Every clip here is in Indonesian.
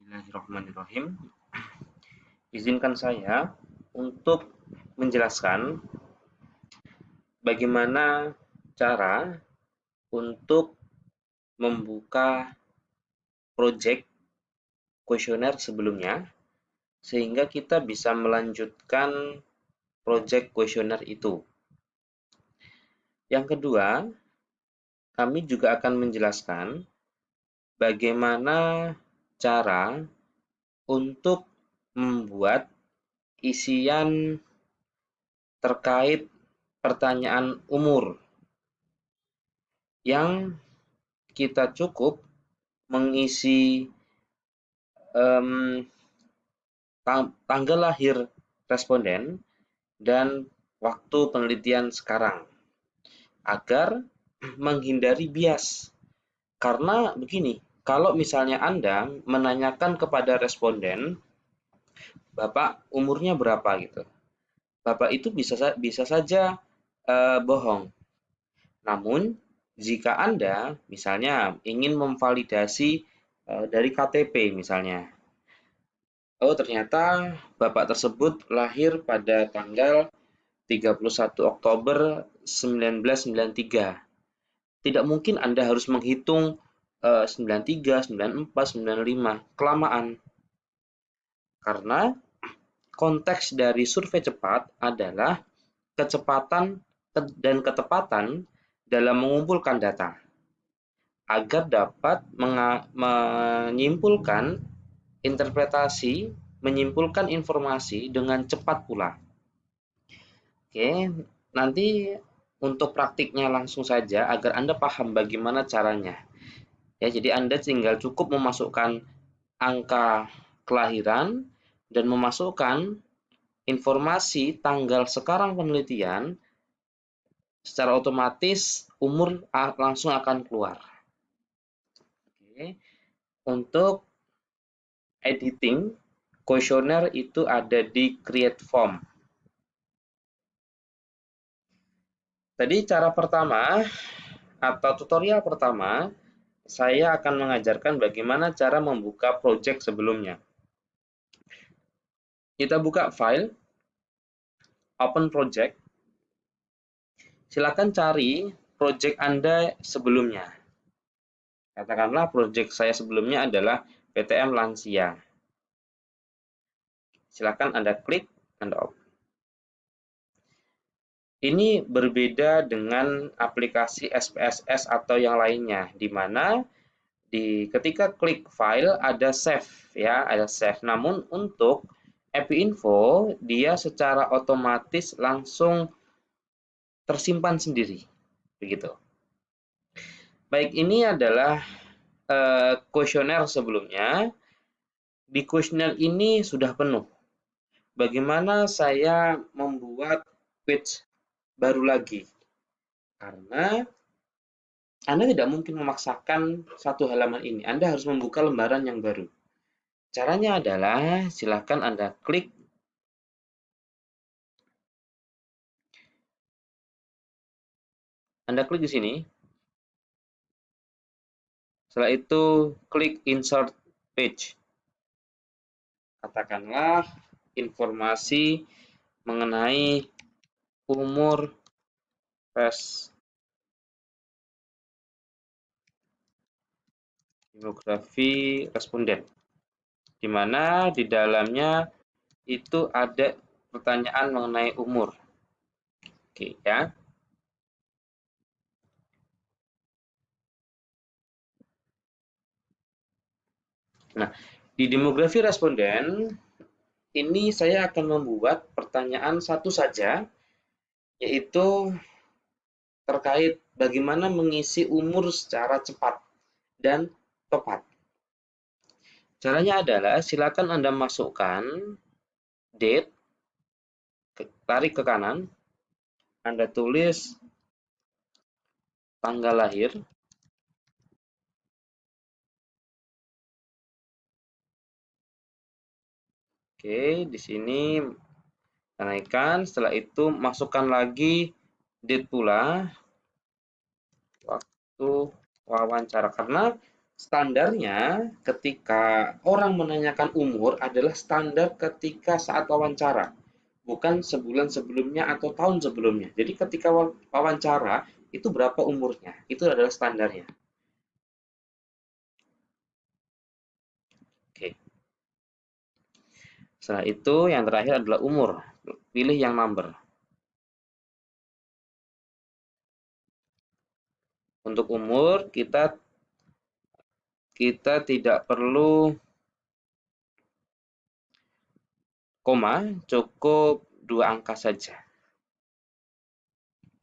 Bismillahirrahmanirrahim. Izinkan saya untuk menjelaskan bagaimana cara untuk membuka project kuesioner sebelumnya sehingga kita bisa melanjutkan project kuesioner itu. Yang kedua, kami juga akan menjelaskan bagaimana cara untuk membuat isian terkait pertanyaan umur yang kita cukup mengisi tanggal lahir responden dan waktu penelitian sekarang agar menghindari bias. Karena begini, kalau misalnya Anda menanyakan kepada responden, Bapak umurnya berapa gitu. Bapak itu bisa saja bohong. Namun jika Anda misalnya ingin memvalidasi dari KTP misalnya, oh ternyata Bapak tersebut lahir pada tanggal 31 Oktober 1993. Tidak mungkin Anda harus menghitung 93, 94, 95, kelamaan. Karena konteks dari survei cepat adalah kecepatan dan ketepatan dalam mengumpulkan data agar dapat menyimpulkan interpretasi, menyimpulkan informasi dengan cepat pula. Oke, nanti untuk praktiknya langsung saja agar Anda paham bagaimana caranya. Ya, jadi Anda tinggal cukup memasukkan angka kelahiran dan memasukkan informasi tanggal sekarang penelitian, secara otomatis umur langsung akan keluar. Oke. Untuk editing kuesioner itu ada di create form. Tadi cara pertama atau tutorial pertama, saya akan mengajarkan bagaimana cara membuka project sebelumnya. Kita buka file, open project. Silakan cari project Anda sebelumnya. Katakanlah project saya sebelumnya adalah PTM Lansia. Silakan Anda klik, Anda open. Ini berbeda dengan aplikasi SPSS atau yang lainnya, di mana ketika klik file ada save ya, ada save. Namun untuk EpiInfo dia secara otomatis langsung tersimpan sendiri, begitu. Baik, ini adalah kuesioner sebelumnya. Di kuesioner ini sudah penuh. Bagaimana saya membuat page baru lagi? Karena Anda tidak mungkin memaksakan satu halaman ini. Anda harus membuka lembaran yang baru. Caranya adalah silakan Anda klik di sini. Setelah itu klik insert page. Katakanlah informasi mengenai umur demografi responden, di mana di dalamnya itu ada pertanyaan mengenai umur. Oke ya. Nah, di demografi responden ini saya akan membuat pertanyaan satu saja, yaitu terkait bagaimana mengisi umur secara cepat dan tepat. Caranya adalah silakan Anda masukkan date, tarik ke kanan, Anda tulis tanggal lahir, oke, di sini naikkan, setelah itu masukkan lagi date pula, waktu wawancara, karena Standarnya ketika orang menanyakan umur adalah standar ketika saat wawancara, bukan sebulan sebelumnya atau tahun sebelumnya. Jadi ketika wawancara itu berapa umurnya, itu adalah standarnya. Oke. Setelah itu yang terakhir adalah umur. Pilih yang number. Untuk umur kita kita tidak perlu koma, cukup 2 angka saja.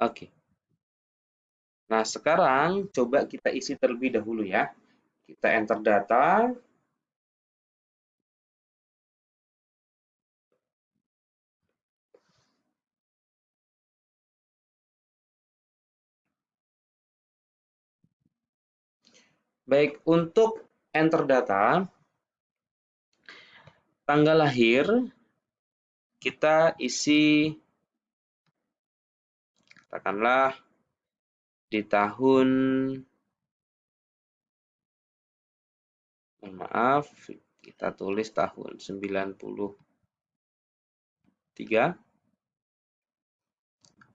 Oke. Nah, sekarang coba kita isi terlebih dahulu ya. Kita enter data. Baik, untuk enter data, tanggal lahir kita isi katakanlah di tahun, maaf, kita tulis tahun 93,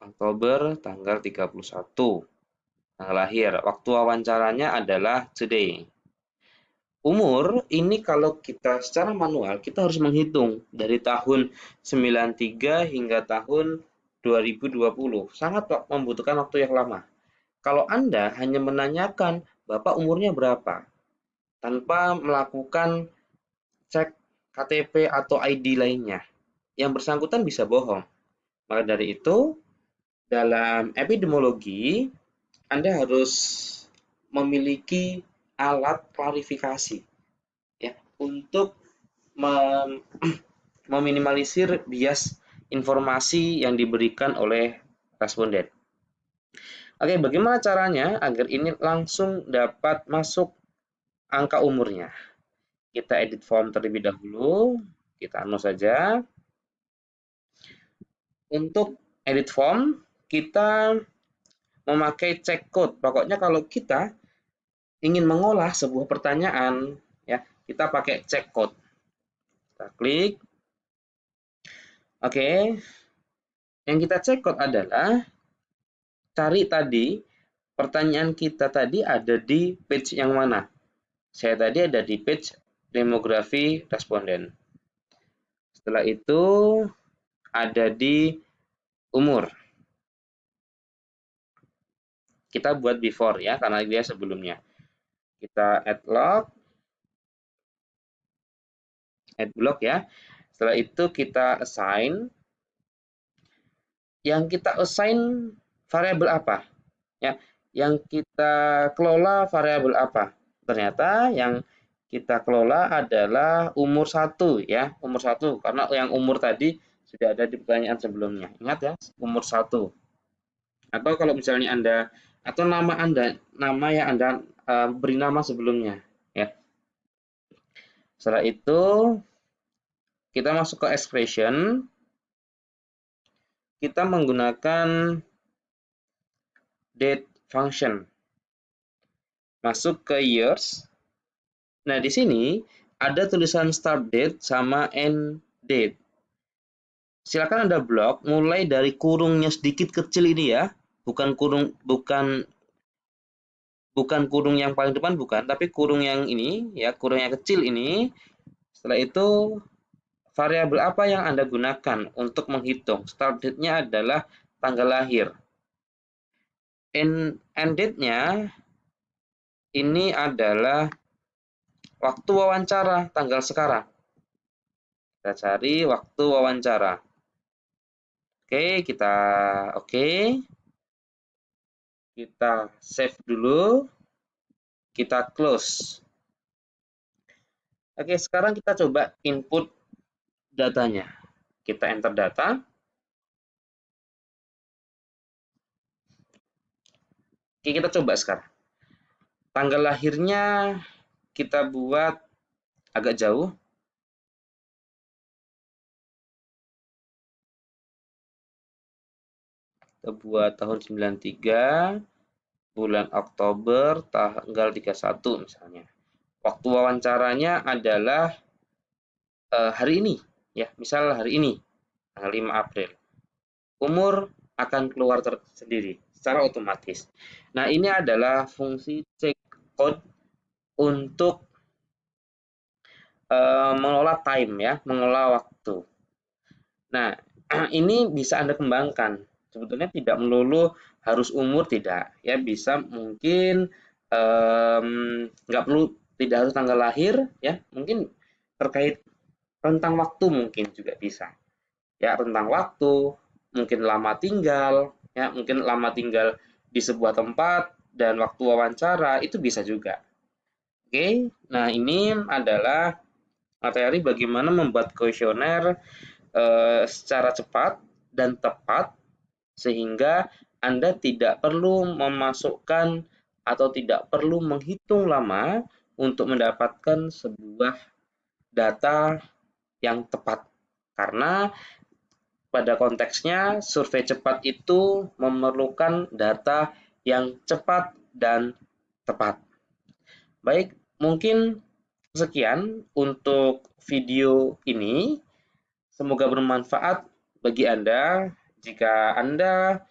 Oktober tanggal 31. Tanggal lahir. Waktu wawancaranya adalah today. Umur ini kalau kita secara manual kita harus menghitung dari tahun 93 hingga tahun 2020. Sangat membutuhkan waktu yang lama. Kalau Anda hanya menanyakan Bapak umurnya berapa tanpa melakukan cek KTP atau ID lainnya, yang bersangkutan bisa bohong. Maka dari itu, dalam epidemiologi, Anda harus memiliki alat klarifikasi ya untuk meminimalisir bias informasi yang diberikan oleh responden. Oke, bagaimana caranya agar ini langsung dapat masuk angka umurnya? Kita edit form terlebih dahulu, kita anu saja. Untuk edit form, kita memakai check code. Pokoknya kalau kita ingin mengolah sebuah pertanyaan, ya kita pakai check code. Kita klik. Oke, yang kita check code adalah cari tadi pertanyaan kita tadi ada di page yang mana. Saya tadi ada di page demografi responden. Setelah itu ada di umur. Kita buat before ya, karena dia sebelumnya. Kita add log, add block ya. Setelah itu kita assign. Yang kita assign variabel apa? Ya, yang kita kelola variabel apa? Ternyata yang kita kelola adalah umur 1 ya, umur 1 karena yang umur tadi sudah ada di pertanyaan sebelumnya. Ingat ya, umur 1. Atau kalau misalnya Anda atau nama Anda, nama yang Anda beri nama sebelumnya ya. Setelah itu kita masuk ke expression. Kita menggunakan date function. Masuk ke years. Nah, di sini ada tulisan start date sama end date. Silakan Anda blok mulai dari kurungnya sedikit kecil ini ya. Bukan kurung yang paling depan bukan, tapi kurung yang ini ya, kurung yang kecil ini. Setelah itu variabel apa yang Anda gunakan untuk menghitung? Start date-nya adalah tanggal lahir. End date-nya ini adalah waktu wawancara, tanggal sekarang. Kita cari waktu wawancara. Oke, oke. Kita save dulu. Kita close. Oke, sekarang kita coba input datanya. Kita enter data. Oke, kita coba sekarang. Tanggal lahirnya kita buat agak jauh. Kita buat tahun 93, bulan Oktober, tanggal 31 misalnya. Waktu wawancaranya adalah hari ini, ya, misal hari ini, tanggal 5 April. Umur akan keluar sendiri secara otomatis. Nah, ini adalah fungsi check code untuk mengelola time ya, mengelola waktu. Nah, ini bisa Anda kembangkan. Sebetulnya tidak melulu harus umur, tidak. Ya, bisa mungkin nggak perlu, tidak harus tanggal lahir, ya. Mungkin terkait rentang waktu mungkin juga bisa. Ya, rentang waktu, mungkin lama tinggal, ya, mungkin lama tinggal di sebuah tempat dan waktu wawancara itu bisa juga. Oke, nah ini adalah materi bagaimana membuat kuesioner secara cepat dan tepat sehingga Anda tidak perlu memasukkan atau tidak perlu menghitung lama untuk mendapatkan sebuah data yang tepat. Karena pada konteksnya survei cepat itu memerlukan data yang cepat dan tepat. Baik, mungkin sekian untuk video ini. Semoga bermanfaat bagi Anda. Jika Anda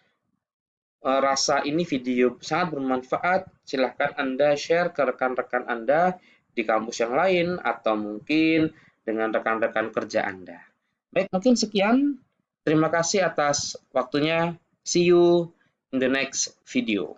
rasa ini video sangat bermanfaat, silahkan Anda share ke rekan-rekan Anda di kampus yang lain atau mungkin dengan rekan-rekan kerja Anda. Baik, mungkin sekian. Terima kasih atas waktunya. See you in the next video.